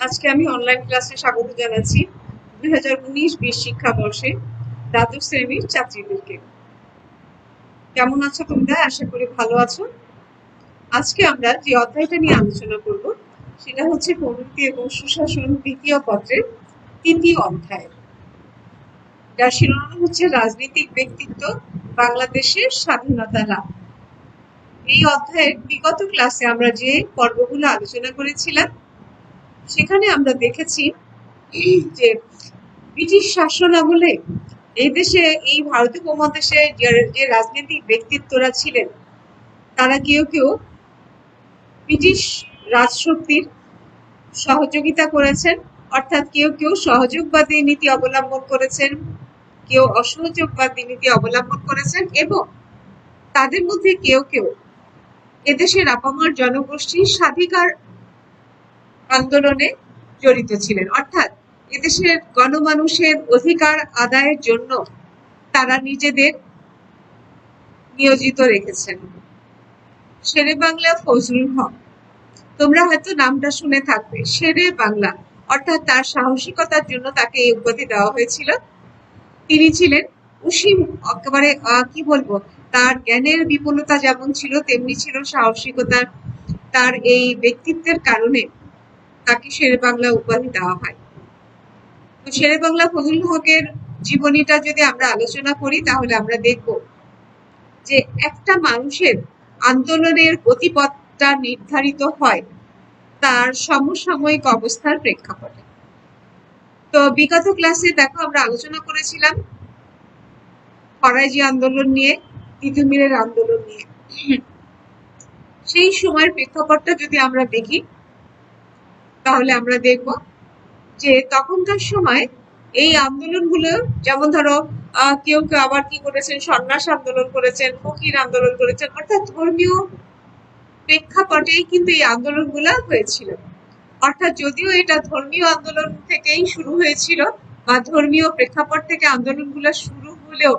আজকে আমি অনলাইন ক্লাসে স্বাগত জানাচ্ছি 2019-20 শিক্ষাবর্ষে দ্বাদশ শ্রেণীর ছাত্রীদেরকে। কেমন আছো তোমরা? আশা করি ভালো আছো। আজকে আমরা যে অধ্যায়টা নিয়ে আলোচনা করব সেটা হচ্ছে প্রবৃত্তি এবং সুশাসন দ্বিতীয় পত্রের তৃতীয় অধ্যায়, যার শিরোনাম হচ্ছে রাজনৈতিক ব্যক্তিত্ব বাংলাদেশের স্বাধীনতা লাভ। এই অধ্যায়ের বিগত ক্লাসে আমরা যে পর্বগুলো আলোচনা করেছিলাম সেখানে আমরা দেখেছি যে ব্রিটিশ শাসন আমলে এই দেশে, এই ভারতীয় উপমহাদেশে যে রাজনৈতিক ব্যক্তিত্বরা ছিলেন তারা কেউ কেউ ব্রিটিশ রাজশক্তির সহযোগিতা করেছেন, অর্থাৎ কেউ কেউ সহযোগবাদী নীতি অবলম্বন করেছেন, কেউ অসহযোগবাদী নীতি অবলম্বন করেছেন, এবং তাদের মধ্যে কেউ কেউ এদেশের আপামর জনগোষ্ঠীর স্বাধিকার আন্দোলনে জড়িত ছিলেন, অর্থাৎ এদেশের গণমানুষের অধিকার আদায়ের জন্য তারা নিজেদের নিয়োজিত রেখেছেন। শেরে বাংলা ফজলুল হক, তোমরা হয়তো নামটা শুনে থাকবে। শেরে বাংলা অর্থাৎ তার সাহসিকতার জন্য তাকে এই উপাধি দেওয়া হয়েছিল। তিনি ছিলেন অসীম, একেবারে কি বলবো, তার জ্ঞানের বিপুলতা যেমন ছিল তেমনি ছিল সাহসিকতার। তার এই ব্যক্তিত্বের কারণে তাকে শেরে বাংলা উপাধি দেওয়া হয়। তো শেরে বাংলা ফজলুল হকের জীবনীটা যদি আমরা আলোচনা করি তাহলে আমরা দেখব যে একটা মানুষের আন্দোলনের গতিপথটা নির্ধারিত হয় তার সমসাময়িক অবস্থার প্রেক্ষাপটে। তো বিগত ক্লাসে দেখো আমরা আলোচনা করেছিলাম ফরাজি আন্দোলন নিয়ে, তিতুমিরের আন্দোলন নিয়ে। সেই সময়ের প্রেক্ষাপটটা যদি আমরা দেখি তাহলে আমরা দেখব যে তখনকার সময় এই আন্দোলনগুলো, যেমন ধরো কেউ কেউ আবার কি করেছেন, সন্ন্যাস আন্দোলন করেছেন, ফকির আন্দোলন করেছেন, অর্থাৎ ধর্মীয় প্রেক্ষাপটেই কিন্তু এই আন্দোলনগুলো হয়েছিল। অর্থাৎ যদিও এটা ধর্মীয় আন্দোলন থেকেই শুরু হয়েছিল বা ধর্মীয় প্রেক্ষাপট থেকে আন্দোলনগুলো শুরু হলেও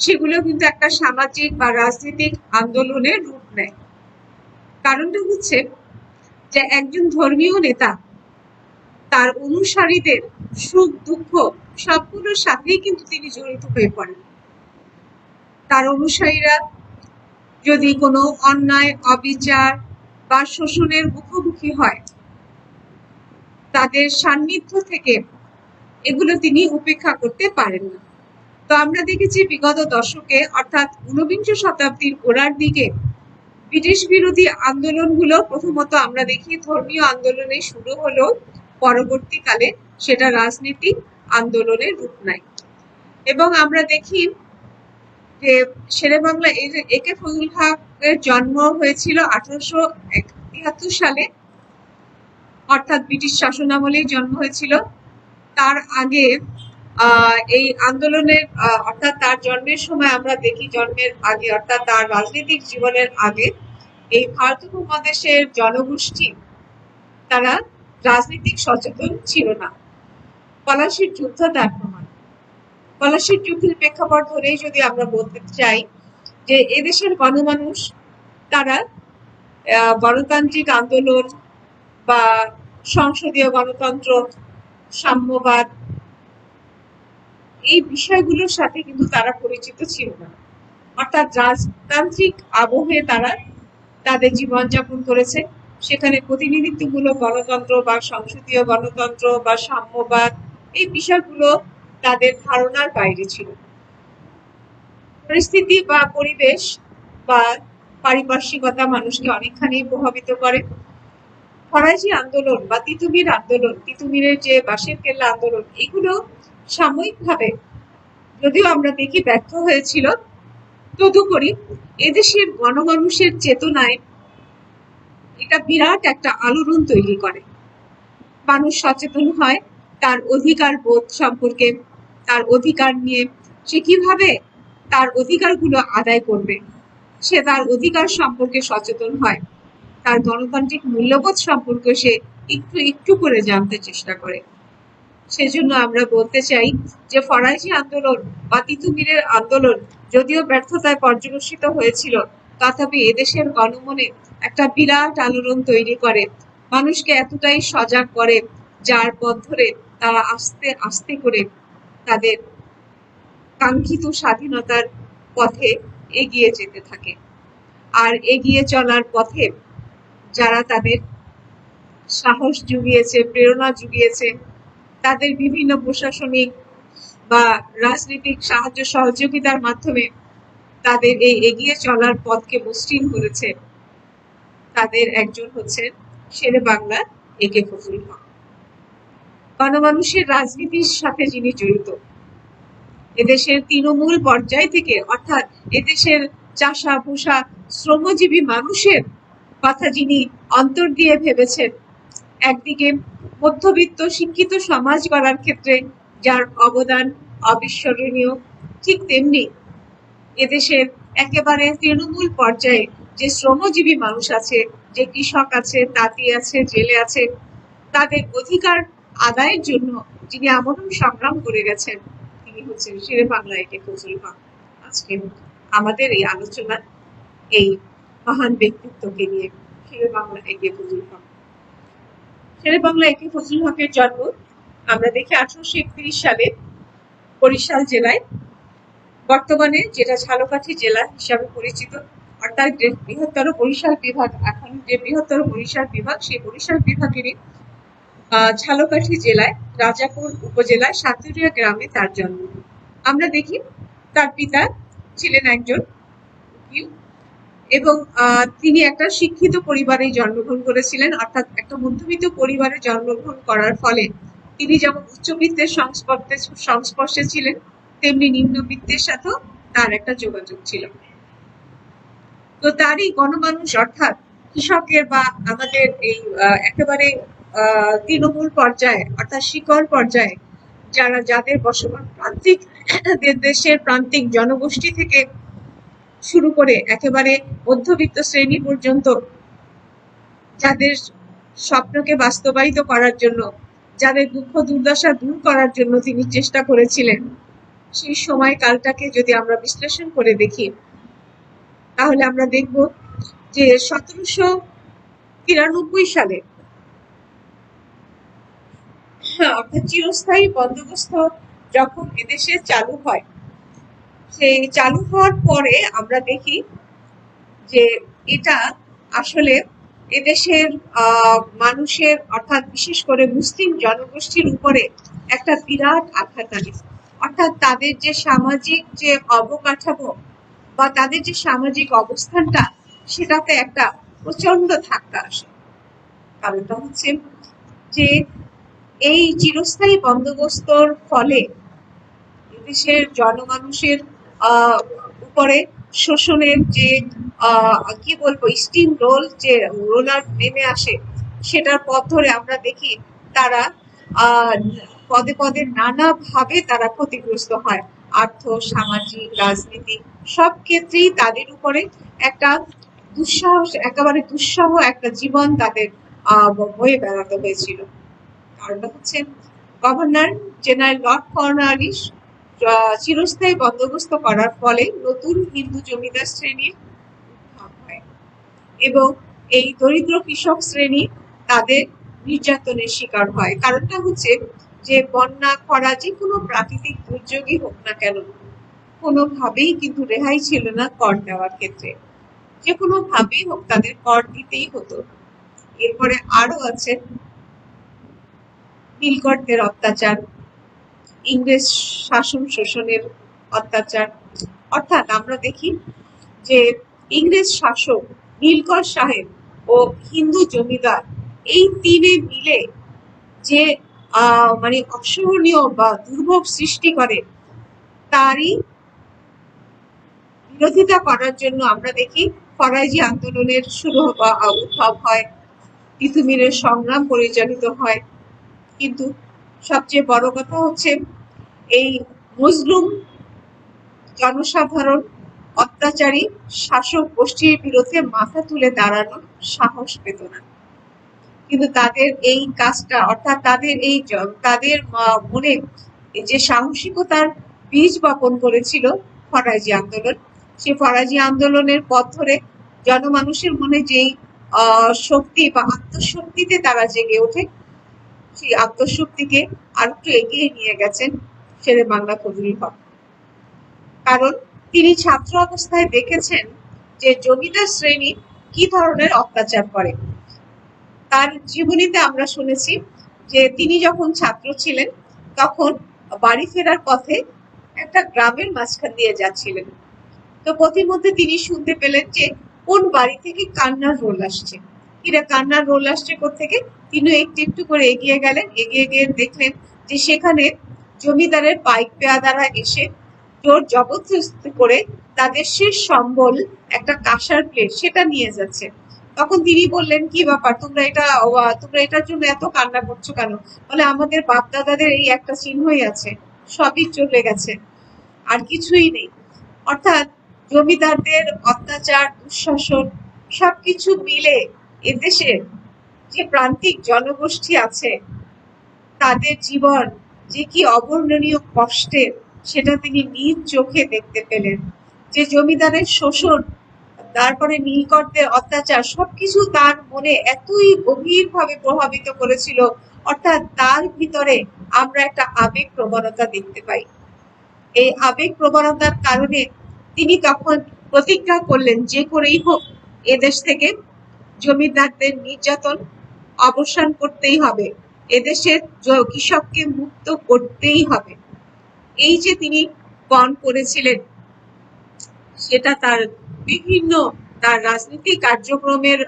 সেগুলো কিন্তু একটা সামাজিক বা রাজনৈতিক আন্দোলনের রূপ নেয়। কারণটা হচ্ছে যে একজন ধর্মীয় নেতা তার অনুসারীদের সুখ দুঃখ সবগুলোর সাথেই কিন্তু তিনি জড়িত হয়ে পড়েন। তার অনুসারীরা যদি কোনো অন্যায়, অবিচার বা শোষণের মুখোমুখি হয়, তাদের সান্নিধ্য থেকে এগুলো তিনি উপেক্ষা করতে পারেন না। তো আমরা দেখেছি বিগত দশকে, অর্থাৎ ঊনবিংশ শতাব্দীর গোড়ার দিকে ব্রিটিশ বিরোধী আন্দোলনগুলো প্রথমত আমরা দেখি ধর্মীয় আন্দোলনে শুরু হলেও পরবর্তীকালে সেটা রাজনৈতিক আন্দোলনের রূপ নেয়। এবং আমরা দেখি যে শেরে বাংলা একে ফজলুল হকের জন্ম হয়েছিল 1873 সালে, অর্থাৎ ব্রিটিশ শাসনামলেই জন্ম হয়েছিল। তার আগে এই আন্দোলনের অর্থাৎ তার জন্মের সময় আমরা দেখি, জন্মের আগে অর্থাৎ তার রাজনৈতিক জীবনের আগে এই ভারতীয় উপমহাদেশের জনগোষ্ঠী তারা রাজনৈতিক সচেতন ছিল না। পলাশির যুদ্ধ তার প্রমাণ। পলাশির যুদ্ধের প্রেক্ষাপট ধরেই যদি আমরা বলতে চাই যে এদেশের গণমানুষ তারা গণতান্ত্রিক আন্দোলন বা সংসদীয় গণতন্ত্র, সাম্যবাদ, এই বিষয়গুলোর সাথে কিন্তু তারা পরিচিত ছিল না। অর্থাৎ রাজতান্ত্রিক আবহে তারা তাদের জীবনযাপন করেছে। সেখানে প্রতিনিধিত্বমূলক গণতন্ত্র বা সংসদীয় গণতন্ত্র বা সাম্যবাদ, এই বিষয়গুলো তাদের ধারণার বাইরে ছিল। পরিস্থিতি বা পরিবেশ বা পারিপার্শ্বিকতা মানুষকে অনেকখানি প্রভাবিত করে। ফরাজি আন্দোলন বা তিতুমির আন্দোলন, তিতুমিরের যে বাঁশের কেল্লা আন্দোলন, এগুলো সাময়িকভাবে যদিও আমরা দেখি ব্যর্থ হয়েছিল, তদুপরি এদেশের গণমানুষের চেতনায় এটা বিরাট একটা আলোড়ন তৈরি করে। মানুষ সচেতন হয় তার অধিকার বোধ সম্পর্কে, তার অধিকার নিয়ে সে কিভাবে তার অধিকারগুলো আদায় করবে, সে তার অধিকার সম্পর্কে সচেতন হয়, তার গণতান্ত্রিক মূল্যবোধ সম্পর্কে সে একটু একটু করে জানতে চেষ্টা করে। সেজন্য আমরা বলতে চাই যে ফরাজি আন্দোলন বা তিতুমিরের আন্দোলন যদিও ব্যর্থতায় পর্যবসিত হয়েছিল, তথাপি এদেশের গণমনে একটা বিরাট আলোড়ন তৈরি করে মানুষকে এতটাই সজাগ করে, যার পথ ধরে তারা আস্তে আস্তে করে তাদের কাঙ্ক্ষিত স্বাধীনতার পথে এগিয়ে যেতে থাকে। আর এগিয়ে চলার পথে যারা তাদের সাহস জুগিয়েছে, প্রেরণা জুগিয়েছে, তাদের বিভিন্ন প্রশাসনিক বা রাজনৈতিক সাহায্য সহযোগিতার মাধ্যমে তাদের এই এগিয়ে চলার পথকে মসৃণ করেছে, তাদের একজন হচ্ছেন শেরে বাংলা একে ফজলুল হক। গণমানুষের রাজনীতির সাথে যিনি জড়িত, এদেশের তৃণমূল পর্যায় থেকে, অর্থাৎ এদেশের চাষা ভূষা শ্রমজীবী মানুষের কথা যিনি অন্তর দিয়ে ভেবেছেন, একদিকে মধ্যবিত্ত শিক্ষিত সমাজ গড়ার ক্ষেত্রে যার অবদান অবিস্মরণীয়, ঠিক তেমনি এদেশের একেবারে তৃণমূল পর্যায়ে যে শ্রমজীবী মানুষ আছে, যে কৃষক আছে, তাঁতি আছে, জেলে আছে, তাদের অধিকার আদায়ের জন্য যিনি আমরণ সংগ্রাম করে গেছেন, তিনি হচ্ছেন শেরে বাংলা একে ফজলুল হক। আজকে আমাদের এই আলোচনা এই মহান ব্যক্তিত্বকে নিয়ে, শেরে বাংলা একে ফজলুল হক। শেরে বাংলা একে ফজলুল হকের জন্ম আমরা দেখি 1831 সালে বরিশাল জেলায়, বর্তমানে যেটা ঝালকাঠি জেলা হিসাবে পরিচিত, অর্থাৎ বৃহত্তর বরিশাল বিভাগ, এখন যে বৃহত্তর বরিশাল বিভাগ, সেই বরিশাল বিভাগেরই ঝালকাঠি জেলায় রাজাপুর উপজেলায় সাতুরিয়া গ্রামে তার জন্ম। আমরা দেখি তার পিতা ছিলেন একজন উকিল এবং তিনি একটা শিক্ষিত পরিবারে জন্মগ্রহণ করেছিলেন, অর্থাৎ একটা মধ্যবিত্ত পরিবারে জন্মগ্রহণ করার ফলে তিনি যেমন উচ্চবিত্তের সংস্পর্শে ছিলেন, তেমনি নিম্নবিত্তের সাথেও তার একটা যোগাযোগ ছিল। তো তারই গণমানুষ, অর্থাৎ কৃষকের বা আমাদের এই একেবারে তৃণমূল পর্যায়ে, অর্থাৎ শিকড় পর্যায়ে যাদের বসবাস, প্রান্তিক দেশের প্রান্তিক জনগোষ্ঠী থেকে শুরু করে একেবারে মধ্যবিত্ত শ্রেণী পর্যন্ত, যাদের স্বপ্নকে বাস্তবায়িত করার জন্য, যাদের দুঃখ দুর্দশা দূর করার জন্য তিনি চেষ্টা করেছিলেন, সেই সময়কালটাকে যদি আমরা বিশ্লেষণ করে দেখি, তাহলে আমরা দেখব যে 1793 সালে, অর্থাৎ চিরস্থায়ী বন্দোবস্ত যখন এদেশে চালু হয়, সেই চালু হওয়ার পরে আমরা দেখি যে এটা আসলে এদেশের মানুষের, অর্থাৎ বিশেষ করে মুসলিম জনগোষ্ঠীর উপরে একটা বিরাট আঘাত আনে। অর্থাৎ তাদের যে সামাজিক যে অবকাঠামো বা তাদের যে সামাজিক অবস্থানটা, সেটাতে একটা প্রচন্ড ধাক্কা আসে। কারণটা হচ্ছে যে এই চিরস্থায়ী বন্দোবস্তর ফলে দেশের জনমানুষের উপরে শোষণের যে কি বলবো স্টিম রোলার নেমে আসে, সেটার পথ ধরে আমরা দেখি তারা পদে পদে নানাভাবে তারা ক্ষতিগ্রস্ত হয়। আর্থ, সামাজিক, রাজনীতি সব ক্ষেত্রেই তাদের উপরে একটা একেবারে দুঃসহ একটা জীবন তাদের বয়ে বেড়াতে হয়েছিল। কারণটা হচ্ছে গভর্নর জেনারেল লর্ড কর্নওয়ালিস চিরস্থায়ী বন্দোবস্ত করার ফলে নতুন হিন্দু জমিদার শ্রেণীর উদ্ভব হয় এবং এই দরিদ্র কৃষক শ্রেণী তাদের নির্যাতনের শিকার হয়। কারণটা হচ্ছে যে বন্যা, খরা, যে কোনো প্রাকৃতিক দুর্যোগই হোক না কেন, কোনোভাবেই কিন্তু রেহাই ছিল না কর দেওয়ার ক্ষেত্রে। যে কোনো ভাবেই হোক তাদের কর দিতেই হতো। এরপরে আরো আছে নীলকরদের অত্যাচার, ইংরেজ শাসন শোষণের অত্যাচার। অর্থাৎ আমরা দেখি যে ইংরেজ শাসক, নীলকর সাহেব ও হিন্দু জমিদার, এই তিনে মিলে যে মানে অসহনীয় বা দুর্ভোগ সৃষ্টি করে, তারই বিরোধিতা করার জন্য আমরা দেখি ফরাজি আন্দোলনের উদ্ভব হয়, তিতুমিরের সংগ্রাম পরিচালিত হয়। কিন্তু সবচেয়ে বড় কথা হচ্ছে এই মজলুম জনসাধারণ অত্যাচারী শাসক গোষ্ঠীর বিরুদ্ধে মাথা তুলে দাঁড়ানোর সাহস পেত না। কিন্তু তাদের এই কাজটা, অর্থাৎ তাদের মনে যে সাহসিকতার বীজ বপন করেছিল ফরাজি আন্দোলন, সেই ফরাজি আন্দোলনের পথ ধরে জনমানুষের মনে যেই শক্তি বা আত্মশক্তিতে তারা জেগে ওঠে। সেই আত্মশক্তিকে আর একটু এগিয়ে নিয়ে গেছেন শেরে বাংলা ফজলুল হক। কারণ তিনি ছাত্র অবস্থায় দেখেছেন যে জমিদার শ্রেণী কি ধরনের অত্যাচার করে। তার জীবনীতে আমরা শুনেছি যে তিনি যখন ছাত্র ছিলেন তখন বাড়ি ফেরার পথে একটা গ্রামের মাঝখান দিয়ে যাচ্ছিলেন। তো পথিমধ্যে তিনি শুনতে পেলেন যে কোন বাড়ি থেকে কান্নার রোল আসছে। এরা কান্নার রোল আসছে কোত্থেকে? তিনি একটু একটু করে এগিয়ে গেলেন, এগিয়ে গিয়ে দেখলেন যে সেখানে জমিদারের পাইক পেয়াদারা এসে জোর জবরদস্তি করে তাদের শেষ সম্বল একটা কাঁসার প্লেট সেটা নিয়ে যাচ্ছে। তখন তিনি বললেন, কি ব্যাপার, তোমরা এটার জন্য এত কান্না করছো কেন? বলে, আমাদের বাপ দাদাদের এই একটা চিহ্নই আছে, সবই চলে গেছে, আর কিছুই নেই। অর্থাৎ জমিদারদের অত্যাচার, দুঃশাসন সবকিছু মিলে এদেশে যে প্রান্তিক জনগোষ্ঠী আছে তাদের জীবন যে কি অবর্ণনীয় কষ্টের সেটা তিনি নিজ চোখে দেখতে পেলেন। যে জমিদারের শোষণ, তারপরে নীলকরদের অত্যাচার সবকিছু তার মনে এতই গভীরভাবে প্রভাবিত করেছিল। অর্থাৎ তার ভিতরে আমরা একটা আবেগ প্রবণতা দেখতে পাই। এই আবেগ প্রবণতার কারণে তিনি তখন প্রতিজ্ঞা করলেন যে করেই হোক এদেশ থেকে জমিদারদের নির্যাতন অবসান করতেই হবে, এদেশের কৃষককে মুক্ত করতেই হবে। এই যে তিনি পণ করেছিলেন সেটা তার রাজনৈতিক কার্যক্রমের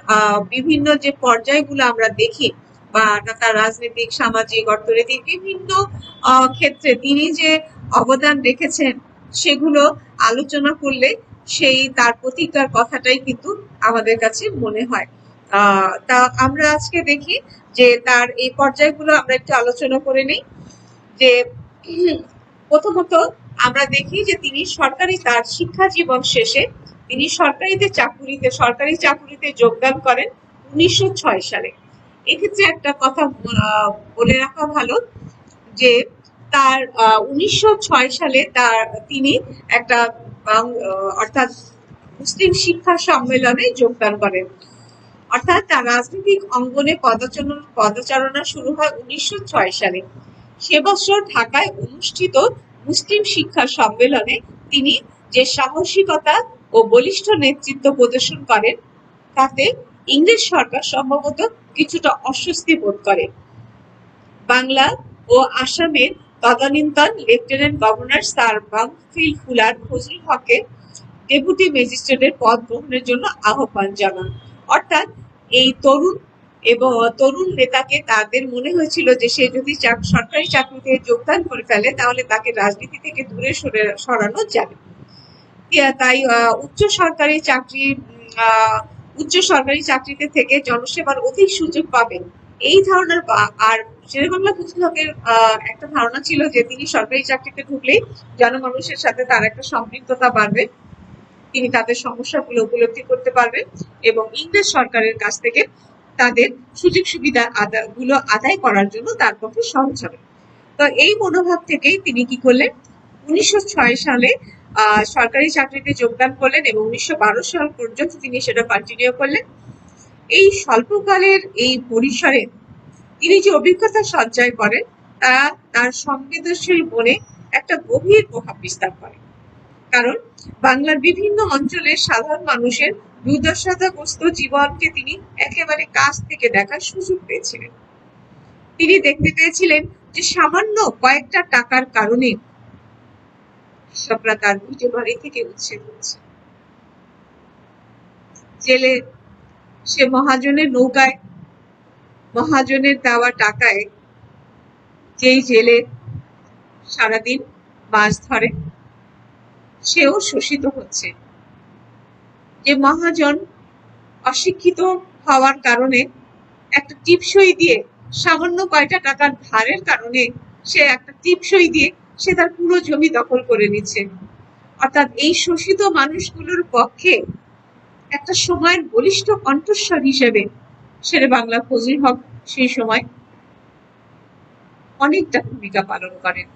বিভিন্ন যে পর্যায়গুলো আমরা দেখি, বা তার রাজনৈতিক, সামাজিক, অর্থনৈতিক বিভিন্ন ক্ষেত্রে তিনি যে অবদান রেখেছেন সেগুলো আলোচনা করলে সেই তার প্রতিজ্ঞার কথাটাই কিন্তু আমাদের কাছে মনে হয়। তা আমরা আজকে দেখি যে তার এই পর্যায়গুলো আমরা একটু আলোচনা করে নিই। যে প্রথমত আমরা দেখি যে তিনি তার শিক্ষা জীবন শেষে তিনি সরকারি চাকুরিতে যোগদান করেন 1906 সালে। এক্ষেত্রে একটা কথা বলে রাখা ভালো যে তার 1906 সালে তিনি একটা অর্থাৎ মুসলিম শিক্ষা সম্মেলনে যোগদান করেন। অর্থাৎ তার রাজনৈতিক অঙ্গনে পদচারণা শুরু হয় 1906 সালে। সে বছর ঢাকায় অনুষ্ঠিত মুসলিম শিক্ষা সম্মেলনে তিনি যে সাহসিকতা ও বলিষ্ঠ নেতৃত্ব প্রদর্শন করেন তাতে ইংরেজ সরকার সম্ভবত কিছুটা অস্বস্তি বোধ করে। বাংলা ও আসামের তদানীন্তন lieutenant governor sir Bampfylde fuller Fazlul হককে ডেপুটি ম্যাজিস্ট্রেটের পদ গ্রহণের জন্য আহ্বান জানান। অর্থাৎ এই তরুণ নেতাকে তাদের মনে হয়েছিল যে সে যদি সরকারি চাকরিতে যোগদান করে ফেলে তাহলে তাকে রাজনীতি থেকে দূরে সরানো যাবে। তাই উচ্চ সরকারি চাকরিতে থেকে জনসেবার অধিক সুযোগ পাবেন এই ধারণার। আর শেরেবাংলা ফজলুল হকের একটা ধারণা ছিল যে তিনি সরকারি চাকরিতে ঢুকলেই জনমানুষের সাথে তার একটা সম্পৃক্ততা বাড়বে, তিনি তাদের সমস্যাগুলো উপলব্ধি করতে পারবেন এবং ইংরেজ সরকারের কাছ থেকে তাদের সুযোগ সুবিধা আদায় করার জন্য তার পক্ষে সহজ হবে। তো এই মনোভাব থেকেই তিনি কি করলেন, 1906 সালে সরকারি চাকরিতে যোগদান করলেন এবং 1912 সাল পর্যন্ত তিনি সেটা কন্টিনিউ করলেন। এই স্বল্পকালের এই পরিসরে তিনি যে অভিজ্ঞতা সঞ্চয় করেন তা তার সংবেদনশীল মনে একটা গভীর প্রভাব বিস্তার করে। কারণ বাংলার বিভিন্ন অঞ্চলের সাধারণ মানুষের দুর্দশাগ্রস্ত জীবনকে তিনি একেবারে কাছ থেকে দেখার সুযোগ পেয়েছিলেন। তিনি দেখতে পেয়েছিলেন যে সামান্য কয়েকটা টাকার কারণে কৃষকরা তার নিজ বাড়ি থেকে উচ্ছেদ হচ্ছে। জেলে সে মহাজনের নৌকায়, মহাজনের দেওয়া টাকায় যেই জেলে সারাদিন মাছ ধরে সেও শোষিত হচ্ছে। যে মহাজন অশিক্ষিত হওয়ার কারণে একটা টিপসই দিয়ে, সামান্য কয়টা টাকার ধারের কারণে সে একটা টিপসই দিয়ে সে তার পুরো জমি দখল করে নিচ্ছে। অর্থাৎ এই শোষিত মানুষগুলোর পক্ষে একটা সময়ের বলিষ্ঠ কণ্ঠস্বর হিসেবে শেরে বাংলা ফজলুল হক সেই সময় অনেকটা ভূমিকা পালন করেন।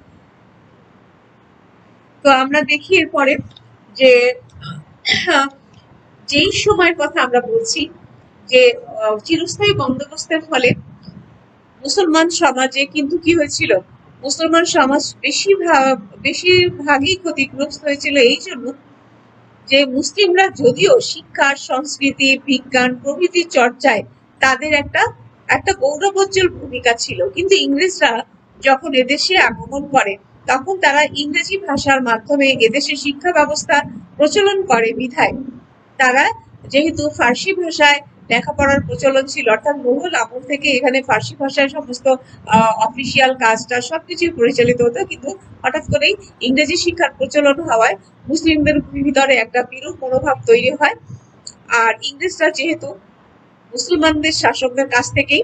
তো আমরা দেখি এরপরে যে যেই সময়ের কথা আমরা বলছি, যে চিরস্থায়ী বন্দোবস্তের ফলে মুসলমান সমাজে কিন্তু কি হয়েছিল, মুসলমান সমাজ বেশিরভাগই ক্ষতিগ্রস্ত হয়েছিল এই জন্য যে মুসলিমরা যদিও শিক্ষা, সংস্কৃতি, বিজ্ঞান প্রভৃতির চর্চায় তাদের একটা একটা গৌরবোজ্জ্বল ভূমিকা ছিল, কিন্তু ইংরেজরা যখন এদেশে আগমন করে তখন তারা ইংরেজি ভাষার মাধ্যমে এদেশে শিক্ষা ব্যবস্থা প্রচলন করে বিধায় তারা, যেহেতু ফার্সি ভাষায় লেখাপড়ার প্রচলন ছিল, অর্থাৎ মুঘল আমল থেকে এখানে ফার্সি ভাষায় সমস্ত অফিসিয়াল কাজটা সবকিছু পরিচালিত হতো, কিন্তু হঠাৎ করেই ইংরেজি শিক্ষার প্রচলন হওয়ায় মুসলিমদের ভিতরে একটা বিরূপ মনোভাব তৈরি হয়। আর ইংরেজরা যেহেতু মুসলমানদের শাসকদের কাছ থেকেই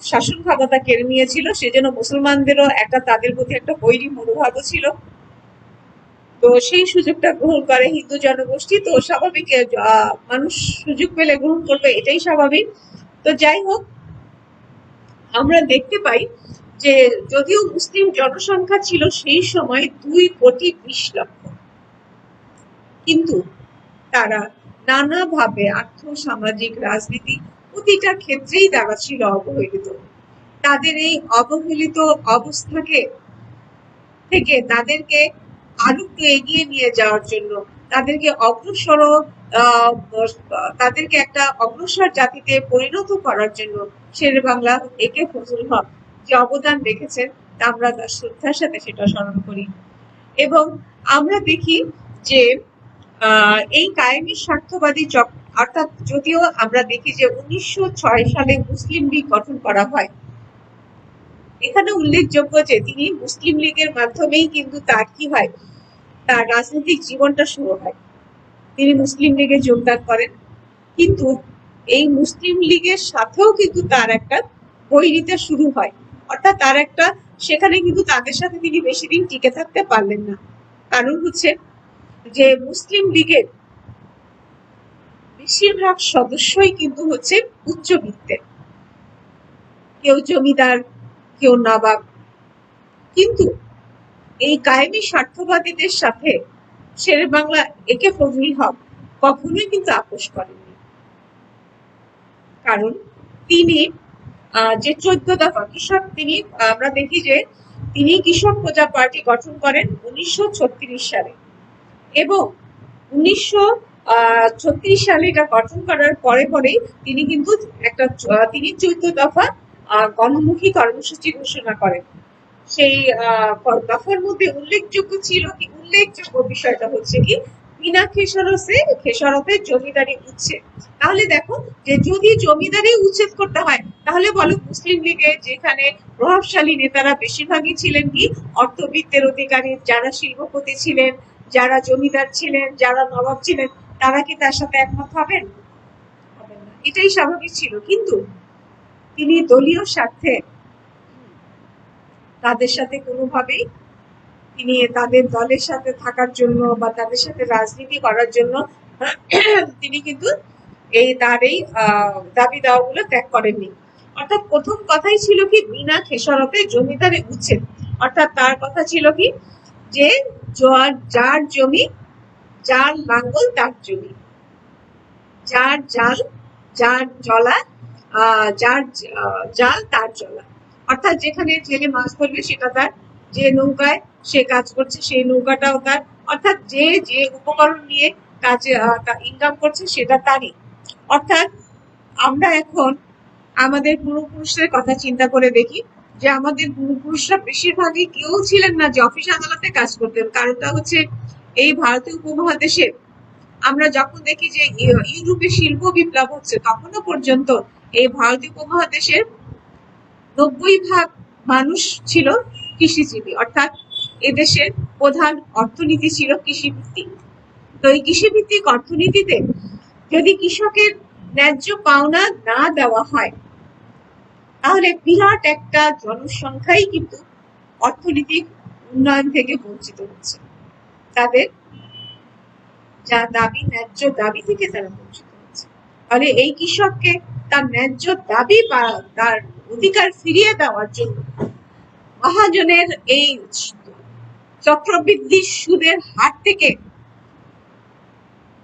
শাসন ক্ষমতা কেড়ে নিয়েছিল, সেজন্য মুসলমানদেরও একটা তাদের প্রতি একটা বৈরী মনোভাবও ছিল। তো সেই সুযোগটা গ্রহণ করে হিন্দু জনগোষ্ঠী, তো স্বাভাবিক মানুষ সুযোগ পেলে গ্রহণ করবে, এটাই স্বাভাবিক। তো যাই হোক, আমরা দেখতে পাই যে যদিও মুসলিম জনসংখ্যা ছিল সেই সময় 2,20,00,000, কিন্তু তারা নানাভাবে আর্থ সামাজিক রাজনীতি প্রতিটা ক্ষেত্রেই তারা ছিল অবহেলিত। তাদের এই অবহেলিত অবস্থাকে থেকে তাদেরকে আরো একটু এগিয়ে নিয়ে যাওয়ার জন্য, তাদেরকে তাদেরকে একটা অগ্রসর জাতিতে পরিণত করার জন্য শেরে বাংলা একে ফজলুল হক যে অবদান রেখেছেন তা আমরা তার শ্রদ্ধার সাথে সেটা স্মরণ করি। এবং আমরা দেখি যে এই কায়েমি স্বার্থবাদী অর্থাৎ যদিও আমরা দেখি যে 1906 সালে মুসলিম লীগ গঠন করা হয়, এখানে উল্লেখযোগ্য যে তিনি মুসলিম লীগের মাধ্যমেই কিন্তু তার কি হয়, তার রাজনৈতিক জীবনটা শুরু হয়। তিনি মুসলিম লীগে যোগদান করেন, কিন্তু এই মুসলিম লীগের সাথেও কিন্তু তার একটা বৈরিতা শুরু হয়, অর্থাৎ তার একটা সেখানে কিন্তু তাদের সাথে তিনি বেশি দিন টিকে থাকতে পারলেন না। কারণ হচ্ছে যে মুসলিম লীগের বেশিরভাগ সদস্যই কিন্তু হচ্ছে উচ্চবিত্তের, কেউ জমিদার, কেউ নবাব। কিন্তু এই কায়েমি স্বার্থবাদীদের সাথে শেরে বাংলা একে ফজলুল হক কখনোই কিন্তু আপোষ করেননি। কারণ তিনি যে 14 দফা কৃষক, তিনি আমরা দেখি যে তিনি কৃষক প্রজা পার্টি গঠন করেন 1936 সালে, এবং 1936 সালে এটা গঠন করার পরে পরেই তিনি কিন্তু তিনি 14 দফা গণমুখী কর্মসূচি ঘোষণা করেন। সেই দফার মধ্যে উল্লেখযোগ্য বিষয়টা হচ্ছে কি, বিনা খেসারতে জমিদারি উচ্ছেদ। তাহলে দেখো যে যদি জমিদারি উচ্ছেদ করতে হয়, তাহলে বলো মুসলিম লীগের যেখানে প্রভাবশালী নেতারা বেশিরভাগই ছিলেন কি অর্থবিত্তের অধিকারী, যারা শিল্পপতি ছিলেন, যারা জমিদার ছিলেন, যারা নবাব ছিলেন, তারা কি তার সাথে একমত হবেন? হবেন না, এটাই স্বাভাবিক ছিল। কিন্তু তিনি দলীয় স্বার্থে তাদের সাথে কোনোভাবেই তিনি তাদের দলের সাথে থাকার জন্য বা তাদের সাথে রাজনীতি করার জন্য তিনি কিন্তু তার এই দাবি দাওয়াগুলো ত্যাগ করেননি। অর্থাৎ প্রথম কথাই ছিল কি বিনা খেসারতে জমিদারি উচ্ছেদ, অর্থাৎ তার কথা ছিল কি যে যার জমি, যার লাঙ্গল তার জমি, যার জাল, যার জলা, যার জাল তার জলা। অর্থাৎ যেখানে জেলে মাছ ধরবে সেটা তার, যে নৌকায় সে কাজ করছে সেই নৌকাটাও তার, অর্থাৎ যে যে উপকরণ নিয়ে কাজে ইনকাম করছে সেটা তারই। অর্থাৎ আমরা এখন আমাদের পূর্বপুরুষদের কথা চিন্তা করে দেখি যে আমাদের পূর্বপুরুষরা বেশিরভাগই কেউ ছিলেন না যে অফিস আদালতে কাজ করতেন। কারণটা হচ্ছে এই ভারতীয় উপমহাদেশে আমরা যখন দেখি যে ইউরোপে শিল্প বিপ্লব হচ্ছে, তখনও পর্যন্ত এই ভারতীয় উপমহাদেশের 90% মানুষ ছিল কৃষিজীবী, অর্থাৎ এদেশের প্রধান অর্থনীতি ছিল কৃষিভিত্তিক। তো এই কৃষিভিত্তিক অর্থনীতিতে যদি কৃষকের ন্যায্য পাওনা না দেওয়া হয়, তাহলে বিরাট একটা জনসংখ্যাই কিন্তু অর্থনৈতিক উন্নয়ন থেকে বঞ্চিত হচ্ছে, তাদের যা দাবি, ন্যায্য দাবি থেকে তারা বঞ্চিত হচ্ছে। তাহলে এই কৃষককে তার ন্যায্য দাবি বা তার অধিকার ফিরিয়ে দেওয়ার জন্য মহাজনের এই চক্রবৃদ্ধি সুদের হাত থেকে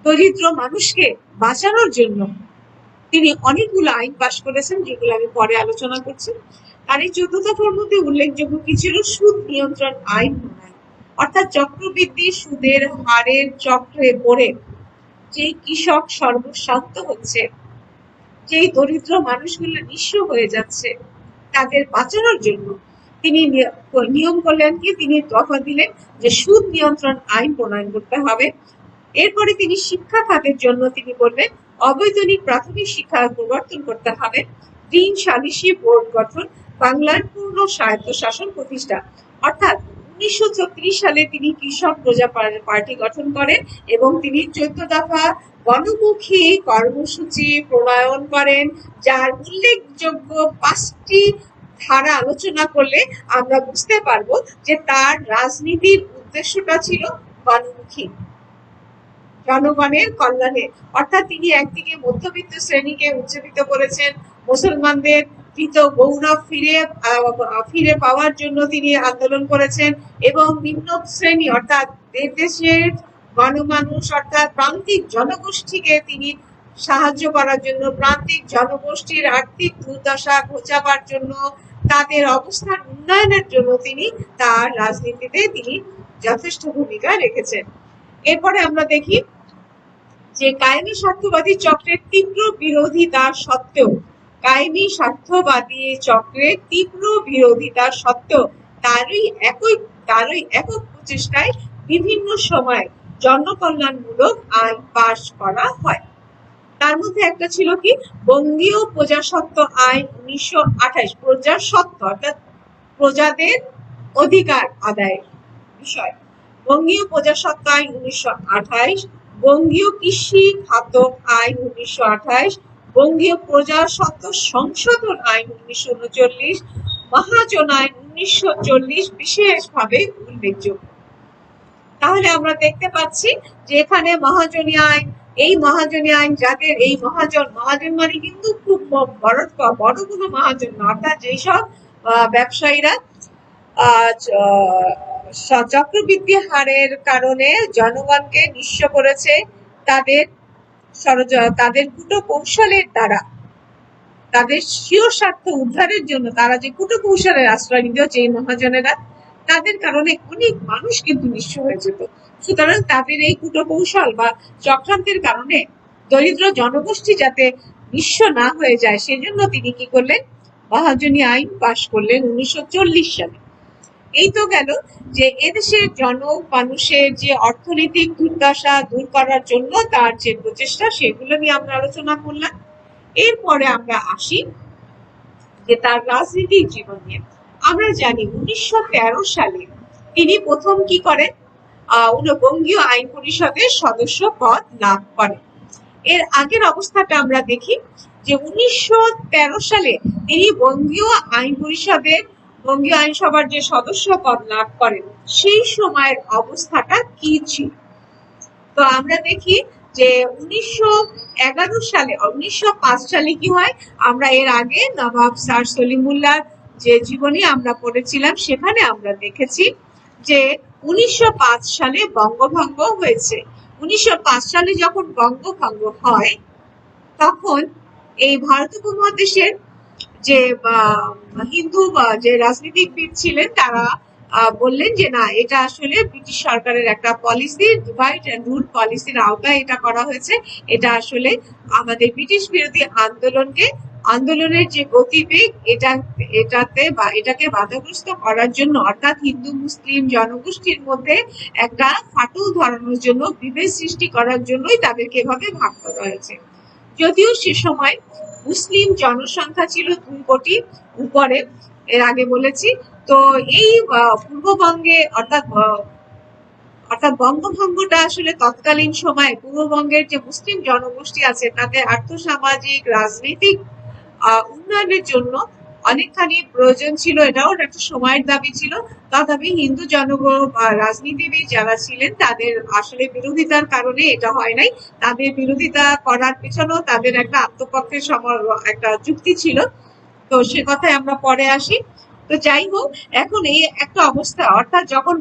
দরিদ্র মানুষকে বাঁচানোর জন্য তিনি অনেকগুলো আইন পাশ করেছেন, যেগুলো আমি পরে আলোচনা করছি। আর এই 14 দফার মধ্যে উল্লেখযোগ্য কি ছিল? সুদ নিয়ন্ত্রণ আইন প্রণয়ন, অর্থাৎ চক্রবৃদ্ধি সুদের হারের চক্রে পড়ে যেই কৃষক সর্বশান্ত হচ্ছে, যেই দরিদ্র মানুষগুলো নিঃস্ব হয়ে যাচ্ছে, তাদের বাঁচানোর জন্য তিনি নিয়ম করলেন কি, তিনি দফা দিলেন যে সুদ নিয়ন্ত্রণ আইন প্রণয়ন করতে হবে। এরপরে তিনি শিক্ষা খাতের জন্য তিনি বললেন অবৈতনিক প্রাথমিক শিক্ষা প্রবর্তন করতে হবে, ঋণ সালিসি বোর্ড গঠন, বাংলার পূর্ণ স্বায়ত্তশাসন প্রতিষ্ঠা। অর্থাৎ 1936 সালে তিনি কৃষক প্রজা পার্টি গঠন করেন এবং তিনি 14 দফা গণমুখী কর্মসূচি প্রণয়ন করেন, যার উল্লেখযোগ্য 5টি ধারা আলোচনা করলে আমরা বুঝতে পারবো যে তার রাজনীতির উদ্দেশ্যটা ছিল গণমুখী, জনগণের কল্যাণে। অর্থাৎ তিনি একদিকে মধ্যবিত্ত শ্রেণীকে উজ্জীবিত করেছেন, মুসলমানদের কৃত গৌরব ফিরে পাওয়ার জন্য তিনি আন্দোলন করেছেন, এবং নিম্ন শ্রেণী অর্থাৎ দেশের গণমানুষ অর্থাৎ প্রান্তিক জনগোষ্ঠীকে তিনি সাহায্য করার জন্য, প্রান্তিক জনগোষ্ঠীর আর্থিক দুর্দশা ঘোচাবার জন্য, তাদের অবস্থার উন্নয়নের জন্য তিনি তার রাজনীতিতে তিনি যথেষ্ট ভূমিকা রেখেছেন। এরপরে আমরা দেখি যে কায়েমি স্বার্থবাদী চক্রের তীব্র বিরোধিতা সত্ত্বেও, কায়েমি স্বার্থবাদী চক্রের তীব্র বিরোধিতা সত্ত্বেও তারই একক প্রচেষ্টায় বিভিন্ন সময় জনকল্যাণমূলক আইন পাশ করা হয়। তার মধ্যে একটা ছিল কি, বঙ্গীয় প্রজাস্বত্ব আইন 1928, প্রজাস্বত্ব অর্থাৎ প্রজাদের অধিকার আদায়ের বিষয়। বঙ্গীয় প্রজাস্বত্ব আইন 1928, বঙ্গীয় কৃষি খাতক আইন 1928, বঙ্গীয় প্রজাস্বত্ব সংশোধন আইন 1939, মহাজন আইন 1940 বিশেষভাবে উল্লেখযোগ্য। তাহলে আমরা দেখতে পাচ্ছি যে এখানে মহাজনী আইন, এই মহাজনী আইন যাদের, এই মহাজন মানে কিন্তু খুব বড় কোনো মহাজন না, অর্থাৎ যেসব ব্যবসায়ীরা চক্রবৃদ্ধি হারের কারণে জনগণকে নিঃস্ব করেছে, তাদের কুট কৌশলের দ্বারা, তাদের স্বীয় স্বার্থ উদ্ধারের জন্য তারা যে কুট কৌশলের আশ্রয় নিত, যে মহাজনেরা, তাদের কারণে অনেক মানুষ কিন্তু নিঃস্ব হয়ে যেত। সুতরাং তাদের এই কুট কৌশল বা চক্রান্তের কারণে দরিদ্র জনগোষ্ঠী যাতে নিঃস্ব না হয়ে যায়, সেজন্য তিনি কি করলেন? মহাজনী আইন পাশ করলেন 1940 সালে। এই তো গেল যে এদেশের মানুষের যে অর্থনৈতিক দুর্দশা দূর করার জন্য তার যে প্রচেষ্টা, সেগুলো নিয়ে আমরা আলোচনা করলাম। এরপরে আমরা আসি যে তার রাজনৈতিক জীবন নিয়ে। আমরা জানি 1913 সালে তিনি প্রথম কি করেন? বঙ্গীয় আইন পরিষদের সদস্য পদ লাভ করেন। এর আগের অবস্থাটা আমরা দেখি যে 1913 সালে তিনি বঙ্গীয় আইনসভার যে সদস্য পদ লাভ করেন, সেই সময়ের অবস্থাটা কি ছিল। তো আমরা দেখি যে 1905 সালে কি হয়, আমরা এর আগে নবাব স্যার সলিমুল্লাহর যে জীবনী আমরা পড়েছিলাম, সেখানে আমরা দেখেছি যে 1905 সালে বঙ্গভঙ্গ হয়েছে। 1905 সালে যখন বঙ্গভঙ্গ হয়, তখন এই ভারত উপমহাদেশের যে হিন্দু যে রাজনীতিবিদ ছিলেন, তারা বললেন যে না, এটা আসলে ব্রিটিশ সরকারের একটা পলিসি, ডিভাইড এন্ড রুল পলিসির আওতায় এটা করা হয়েছে। এটা আসলে আমাদের ব্রিটিশ বিরোধী আন্দোলনের যে গতিবেগ, এটাকে বাধাগ্রস্ত করার জন্য, অর্থাৎ হিন্দু মুসলিম জনগোষ্ঠীর মধ্যে একটা ফাটল ধরানোর জন্য, বিভেদ সৃষ্টি করার জন্যই তাদেরকে এভাবে ভাগ করা হয়েছে। যদিও সে সময় মুসলিম জনসংখ্যা ছিল 2 কোটি উপরে, এর আগে বলেছি। তো এই পূর্ববঙ্গে অর্থাৎ বঙ্গভঙ্গটা আসলে তৎকালীন সময়ে পূর্ববঙ্গের যে মুসলিম জনগোষ্ঠী আছে, তাদের আর্থসামাজিক রাজনৈতিক উন্নয়নের জন্য অনেকখানি প্রয়োজন ছিল, এটাও একটা সময়ের দাবি ছিল। তথাপি হিন্দু রাজনীতিবিদ যারা ছিলেন, তাদের আসলে বিরোধিতার কারণে এটা হয় নাই। তাদের বিরোধিতা করার পেছনেও তাদের একটা আত্মপক্ষের একটা যুক্তি ছিল। তো সে কথায় আমরা পরে আসি। তো যাই হোক, এখন এই একটা অবস্থা, অর্থাৎ যখন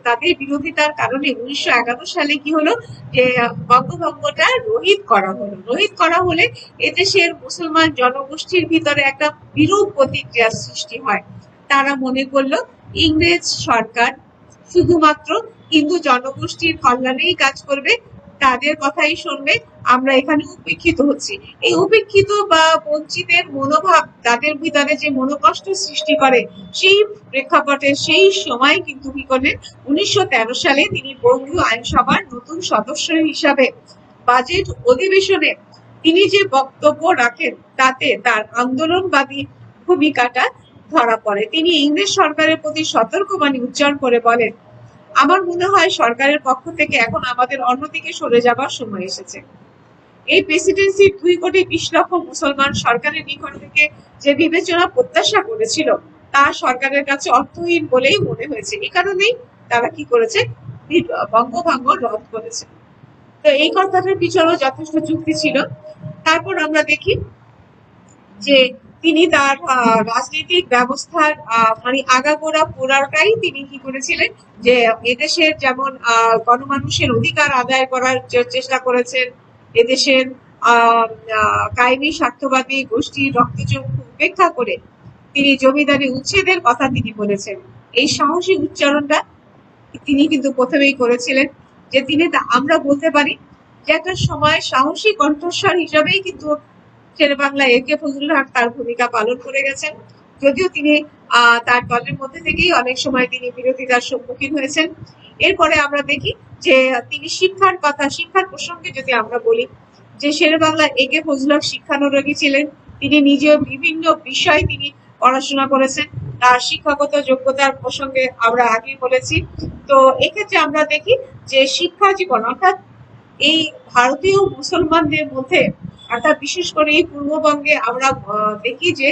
তাদের বিরোধিতার কারণে 1911 সালে কি হলো, যে বঙ্গভঙ্গটা রহিত করা হলো। রহিত করা হলে এদেশের মুসলমান জনগোষ্ঠীর ভিতরে একটা বিরূপ প্রতিক্রিয়ার সৃষ্টি হয়। তারা মনে করলো ইংরেজ সরকার শুধুমাত্র হিন্দু জনগোষ্ঠীর কল্যাণেই কাজ করবে, তাদের কথাই শুনবে, আমরা এখানে উপেক্ষিত হচ্ছি। এই উপেক্ষিত বা বঞ্চিতের মনোভাব তাদের ভিতরে যে মনোকষ্ট সৃষ্টি করে, সেই প্রেক্ষাপটে সেই সময় কিন্তু কি করলেন, 1913 সালে তিনি বঙ্গীয় আইনসভার নতুন সদস্য হিসাবে বাজেট অধিবেশনে তিনি যে বক্তব্য রাখেন তাতে তার আন্দোলনবাদী ভূমিকাটা ধরা পড়ে। তিনি ইংরেজ সরকারের প্রতি সতর্কবাণী উচ্চারণ করে বলেন, আমার মনে হয় সরকারের পক্ষ থেকে এখন আমাদের অন্যদিকে সরে যাবার সময় এসেছে। এই প্রেসিডেন্সি 2,20,00,000 মুসলমান সরকারের নিকট থেকে যে বিবেচনা প্রত্যাশা করেছিল তা সরকারের কাছে অর্থহীন বলেই মনে হয়েছে। এই কারণেই তারা কি করেছে, বঙ্গভঙ্গ রদ করেছে। তো এই কথাটার পিছনেও যথেষ্ট যুক্তি ছিল। তারপর আমরা দেখি যে তিনি তার রাজনৈতিক ব্যবস্থার মানে আগাগোড়া পুরাটাই তিনি কি করেছিলেন, যে এদেশের যেমন গণমানুষের অধিকার আদায় করার চেষ্টা করেছেন, এদেশের কায়েমি স্বার্থবাদী গোষ্ঠীর রক্তচক্ষু উপেক্ষা করে তিনি জমিদারি উচ্ছেদের কথা তিনি বলেছেন। এই সাহসী উচ্চারণটা তিনি কিন্তু প্রথমেই করেছিলেন, যে তিনি আমরা বলতে পারি যে একটা সময় সাহসী কণ্ঠস্বর হিসাবেই কিন্তু শেরে বাংলা এ.কে ফজলুল হক তার ভূমিকা পালন করে গেছেন। যদিও তিনি তার দলের মধ্যে থেকেই অনেক সময় তিনি বিরোধিতার সম্মুখীন হয়েছেন। এরপরে আমরা দেখি যে তিনি শিক্ষার কথা, শিক্ষার প্রসঙ্গে যদি আমরা বলি, যে শেরে বাংলা এ.কে ফজলুল হক শিক্ষানুরাগী ছিলেন। তিনি নিজেও বিভিন্ন বিষয় তিনি পড়াশোনা করেছেন। তার শিক্ষাগত যোগ্যতার প্রসঙ্গে আমরা আগে বলেছি। তো এক্ষেত্রে আমরা দেখি যে শিক্ষা জীবন, অর্থাৎ এই ভারতীয় মুসলমানদের মধ্যে, অর্থাৎ বিশেষ করে এই পূর্ববঙ্গে আমরা দেখি যে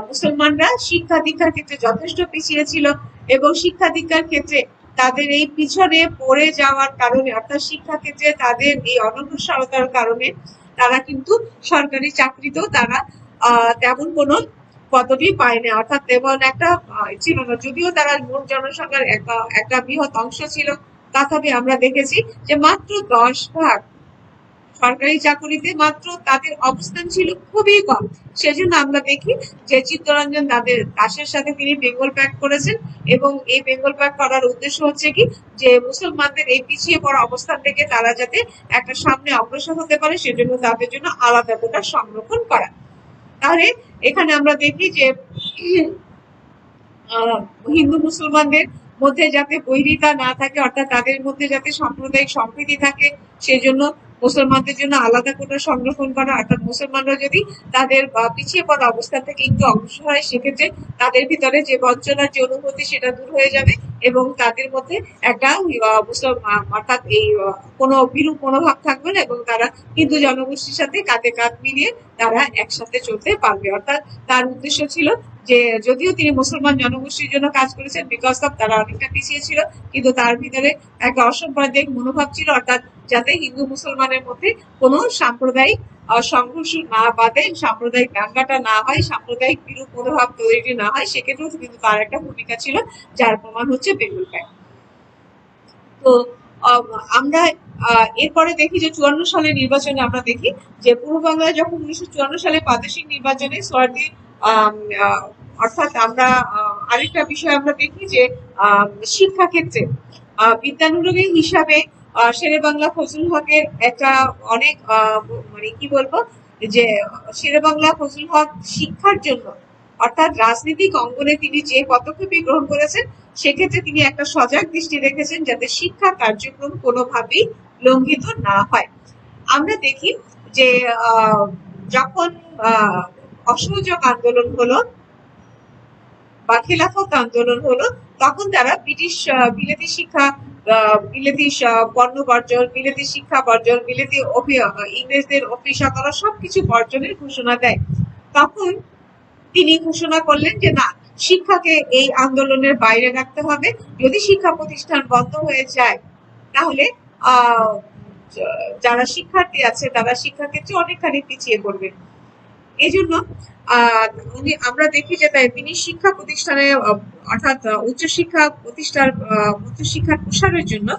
মুসলমানরা শিক্ষা দীক্ষার ক্ষেত্রে যথেষ্ট পিছিয়ে ছিল, এবং শিক্ষা দীক্ষার ক্ষেত্রে তাদের এই পিছনে পড়ে যাওয়ার কারণে, অর্থাৎ শিক্ষা ক্ষেত্রে তাদের এই অনগ্রসরতার কারণে তারা কিন্তু সরকারি চাকরিতেও তারা তেমন কোনো পদবি পায় না, অর্থাৎ তেমন একটা ছিল না। যদিও তারা মোট জনসংখ্যার একটা বৃহৎ অংশ ছিল, তথাপি আমরা দেখেছি যে মাত্র 10 ভাগ সরকারি চাকরিতে মাত্র তাদের অবস্থান ছিল খুবই কম। সেজন্য আমরা দেখি যে চিত্তরঞ্জন দাসের সাথে তিনি বেঙ্গল প্যাক্ট করেছেন, এবং এই বেঙ্গল প্যাক্ট করার উদ্দেশ্য হচ্ছে কি, যে মুসলমানদের এই পিছিয়ে পড়া অবস্থান থেকে তারা যাতে একটা সামনে অগ্রসর হতে পারে, সেজন্য তাদের জন্য আলাদা কোটা সংরক্ষণ করা। তাহলে এখানে আমরা দেখি যে হিন্দু মুসলমানদের মধ্যে যাতে বৈরিতা না থাকে, অর্থাৎ তাদের মধ্যে যাতে সাম্প্রদায়িক সম্প্রীতি থাকে, সেজন্য মুসলমানদের জন্য আলাদা কোটা সংরক্ষণ করা। অর্থাৎ মুসলমানরা যদি তাদের পিছিয়ে পড়া অবস্থা থেকে একটু অগ্রসর হয়, সেক্ষেত্রে তাদের ভিতরে যে বঞ্চনার যে অনুভূতি সেটা দূর হয়ে যাবে, এবং তাদের মধ্যে একটা অর্থাৎ এই কোনো বিরূপ মনোভাব থাকবে না, এবং তারা হিন্দু জনগোষ্ঠীর সাথে কাঁধে কাঁধ মিলিয়ে তারা একসাথে চলতে পারবে। অর্থাৎ তার উদ্দেশ্য ছিল যে যদিও তিনি মুসলমান জনগোষ্ঠীর জন্য কাজ করেছেন, বিকজ অফ তারা অনেকটা পিছিয়ে ছিল, কিন্তু তার ভিতরে একটা অসাম্প্রদায়িক মনোভাব ছিল, অর্থাৎ যাতে হিন্দু মুসলমানের মধ্যে কোনো সাম্প্রদায়িক সংঘর্ষ না বাধে, সাম্প্রদায়িক দাঙ্গাটা না হয়, সাম্প্রদায়িক বিরূপ মনোভাব তৈরি না হয়, সেক্ষেত্রেও কিন্তু তার একটা ভূমিকা ছিল, যার প্রমাণ হচ্ছে বেঙ্গল প্যাক্ট। তো আমরা এরপরে দেখি যে 54 সালের নির্বাচনে আমরা দেখি যে পূর্ব বাংলায় যখন 1954 সালে প্রাদেশিক নির্বাচনে সোয়ার্দি অর্থাৎ আমরা আরেকটা বিষয় আমরা দেখি যে শিক্ষা ক্ষেত্রে বিদ্যানুরাগী হিসাবে শেরে বাংলা ফজলুল হকের একটা অনেক মানে কি বলবো, যে শেরে বাংলা ফজলুল হক শিক্ষার জন্য, অর্থাৎ রাজনৈতিক অঙ্গনে তিনি যে পদক্ষেপই গ্রহণ করেছেন, সেক্ষেত্রে তিনি একটা সজাগ দৃষ্টি রেখেছেন যাতে শিক্ষা কার্যক্রম কোনোভাবেই লঙ্ঘিত না হয়। আমরা দেখি যে যখন অসহযোগ আন্দোলন হলো বা খিলাফত আন্দোলন হলো, তখন তারা বিলেতি শিক্ষা, বিলেতি পণ্য বর্জন, বিলেতি শিক্ষা বর্জন, বিলেতি ইংরেজদের অফিসাতলা সবকিছু বর্জনের ঘোষণা দেয়। তখন তিনি ঘোষণা করলেন যে না, শিক্ষাকে এই আন্দোলনের বাইরে রাখতে হবে। যদি শিক্ষা প্রতিষ্ঠান বন্ধ হয়ে যায়, তাহলে যারা শিক্ষার্থী আছে তারা শিক্ষা ক্ষেত্রে অনেকখানি পিছিয়ে পড়বে। এই জন্য আমরা দেখি যে তিনি শিক্ষা প্রতিষ্ঠানে অর্থাৎ উচ্চশিক্ষার প্রসারের জন্য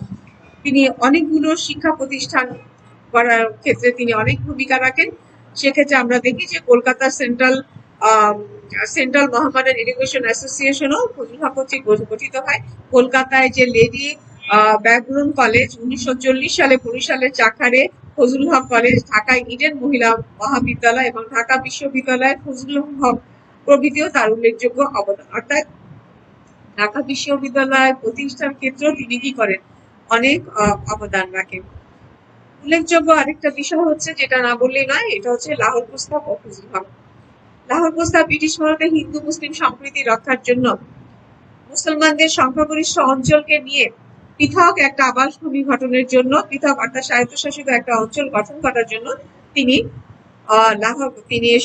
তিনি অনেকগুলো শিক্ষা প্রতিষ্ঠান করার ক্ষেত্রে তিনি অনেক ভূমিকা রাখেন। সেক্ষেত্রে আমরা দেখি যে কলকাতা সেন্ট্রাল মোহামেডান এডুকেশন অ্যাসোসিয়েশনও ফজলুল হক কর্তৃক গঠিত হয়। কলকাতায় যে লেডি ব্যাকরণ কলেজ 1940 সালে, বরিশালের চাকারে ফজলুল হক কলেজ, ঢাকায় ইডেন মহিলা মহাবিদ্যালয় এবং ঢাকা বিশ্ববিদ্যালয় ফজলুল হক প্রভৃতিও তার উল্লেখযোগ্য অবদান। অর্থাৎ ঢাকা বিশ্ববিদ্যালয় প্রতিষ্ঠার ক্ষেত্রেও তিনি কি করেন, অনেক অবদান রাখেন। উল্লেখযোগ্য আরেকটা বিষয় হচ্ছে, যেটা না বললেই নয়, এটা হচ্ছে লাহোর প্রস্তাব ও ফজলুল হক। লাহোর প্রস্তাব ব্রিটিশ ভারতে হিন্দু মুসলিম সম্প্রীতি রক্ষার জন্য মুসলমানদের সংখ্যাগরিষ্ঠ অঞ্চলকে নিয়ে পৃথক একটা আবাসভূমি গঠনের জন্য, পৃথক অর্থাৎ স্বায়ত্তশাসিত একটা অঞ্চল গঠন করার জন্য তিনি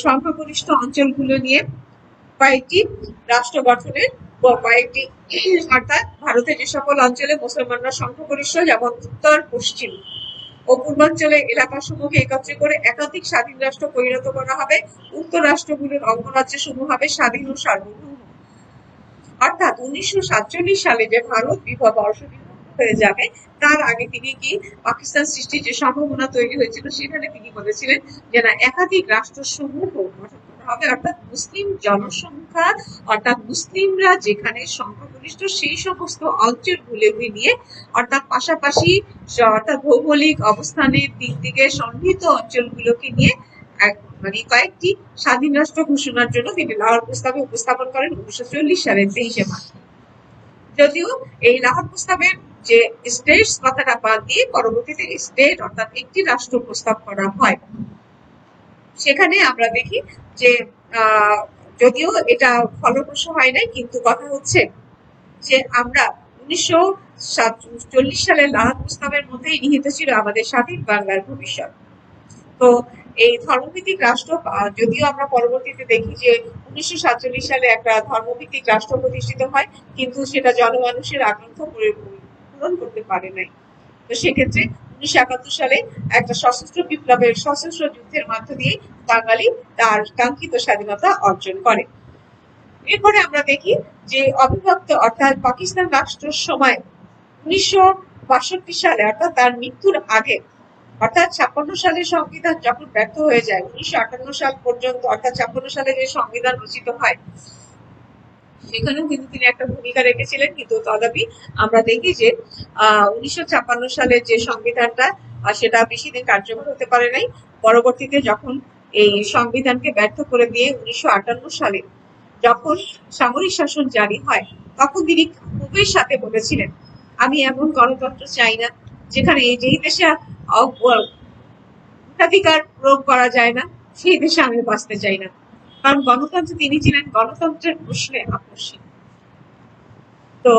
সংখ্যাগরিষ্ঠ অঞ্চলগুলো নিয়ে কয়েকটি রাষ্ট্র গঠনের কয়েকটি অর্থাৎ ভারতের যে সকল অঞ্চলে মুসলমানরা সংখ্যাগরিষ্ঠ, যেমন উত্তর, পশ্চিম ও পূর্বাঞ্চলের এলাকাসমূহকে একত্রে করে একাধিক স্বাধীন রাষ্ট্র পরিণত করা হবে। উক্ত রাষ্ট্রগুলোর অঙ্গরাজ্য সমূহ হবে স্বাধীন ও সার্বভৌম। অর্থাৎ 1947 সালে যে ভারত বর্ষ হয়ে যাবে, তার আগে তিনি কি পাকিস্তান সৃষ্টির যে সম্ভাবনা তৈরি হয়েছিল, সেখানে তিনি বলেছিলেন যে না, একাধিক রাষ্ট্র সমূহ গঠন করা হবে, অর্থাৎ মুসলিম জনসংখ্যা, অর্থাৎ মুসলিমরা যেখানে সংখ্যাগরিষ্ঠ সেই সমস্ত অঞ্চলগুলোকে নিয়ে, অর্থাৎ পাশাপাশি অর্থাৎ ভৌগোলিক অবস্থানের দিক থেকে সন্নিহিত অঞ্চলগুলোকে নিয়ে মানে কয়েকটি স্বাধীন রাষ্ট্র ঘোষণার জন্য তিনি লাহোর প্রস্তাবে উপস্থাপন করেন 1940 সালের 23 মার্চ। যদিও এই লাহোর প্রস্তাবের যে স্টেটস কথাটা বাদ দিয়ে পরবর্তীতে স্টেট অর্থাৎ একটি রাষ্ট্র প্রস্তাব করা হয়, সেখানে আমরা দেখি যে যদিও এটা ফলপ্রসূ হয় নাই, কিন্তু কথা হচ্ছে যে আমরা 1940 সালের লাহোর প্রস্তাবের মধ্যেই নিহিত ছিল আমাদের স্বাধীন বাংলার ভবিষ্যৎ। তো এই ধর্মভিত্তিক রাষ্ট্র, যদিও আমরা পরবর্তীতে দেখি যে 1947 সালে একটা ধর্মভিত্তিক রাষ্ট্র প্রতিষ্ঠিত হয়, কিন্তু সেটা জনমানুষের আকাঙ্ক্ষা পূরণ করতে পারে নাই। তো সেক্ষেত্রে 1971 সালে একটা সশস্ত্র যুদ্ধের মধ্য দিয়ে বাঙালি তার কাঙ্ক্ষিত স্বাধীনতা অর্জন করে। এরপরে আমরা দেখি যে অবিভক্ত অর্থাৎ পাকিস্তান রাষ্ট্রের সময় 1962 সালে, অর্থাৎ তার মৃত্যুর আগে, অর্থাৎ 56 সালের সংবিধান যখন ব্যর্থ হয়ে যায়, 1958 সাল পর্যন্ত, অর্থাৎ 56 সালে যে সংবিধান রচিত হয়, সেখানেও কিন্তু তিনি একটা ভূমিকা রেখেছিলেন। কিন্তু তথাপি আমরা দেখি যে 1956 সালের যে সংবিধানটা, সেটা বেশি দিন কার্যকর হতে পারে নাই। পরবর্তীতে যখন এই সংবিধানকে ব্যর্থ করে দিয়ে 1958 সালে যখন সামরিক শাসন জারি হয়, তখন তিনি ক্ষোভের সাথে বলেছিলেন, আমি এমন গণতন্ত্র চাই না যেখানে যেই দেশে ভোটাধিকার প্রয়োগ করা যায় না, সেই দেশে আমি বাঁচতে চাই না। কারণ গণতন্ত্র, তিনি ছিলেন গণতন্ত্রের প্রশ্নে আকর্ষিত। তো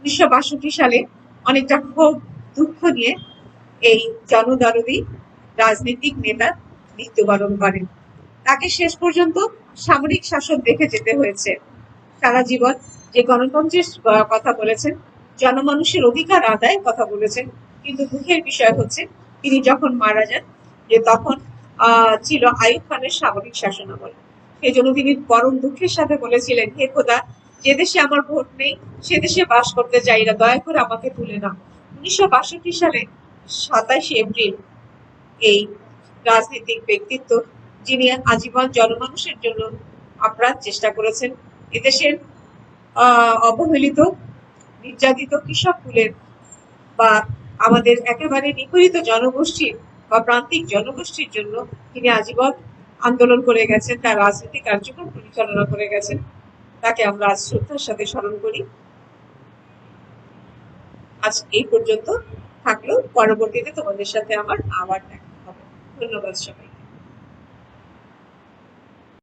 1962 সালে অনেকটা ক্ষোভ দুঃখ নিয়ে এই জনদরদী রাজনৈতিক নেতা মৃত্যুবরণ করেন। তাকে শেষ পর্যন্ত সামরিক শাসন দেখে যেতে হয়েছে সারা জীবন। যে গণতন্ত্রের কথা বলেছেন, জনমানুষের অধিকার আদায়ের কথা বলেছেন, কিন্তু দুঃখের বিষয় হচ্ছে তিনি যখন মারা যান, যে তখন ছিল আইয়ুব খানের সামরিক শাসনামল। সেই জন্য তিনি পরম দুঃখের সাথে বলেছিলেন, হে খোদা, যে দেশে আমার ভোট নেই সে দেশে বাস করতে চাই না, দয়া করে আমাকে তুলে নাও। 1962 সালে 27 এপ্রিল এই রাজনৈতিক ব্যক্তিত্ব, যিনি আজীবন জনমানুষের জন্য আপ্রাণ চেষ্টা করেছেন, এদেশের অবহেলিত নির্যাতিত কৃষক কুলের বা আমাদের একেবারে নিপীড়িত জনগোষ্ঠীর বা প্রান্তিক জনগোষ্ঠীর জন্য তিনি আজীবন আন্দোলন করে গেছেন, তার রাজনৈতিক কার্যক্রম পরিচালনা করে গেছেন। তাকে আমরা আজ শ্রদ্ধার সাথে স্মরণ করি। আজ এই পর্যন্ত থাকলো, পরবর্তীতে তোমাদের সাথে আমার আবার দেখা হবে। ধন্যবাদ সবাই।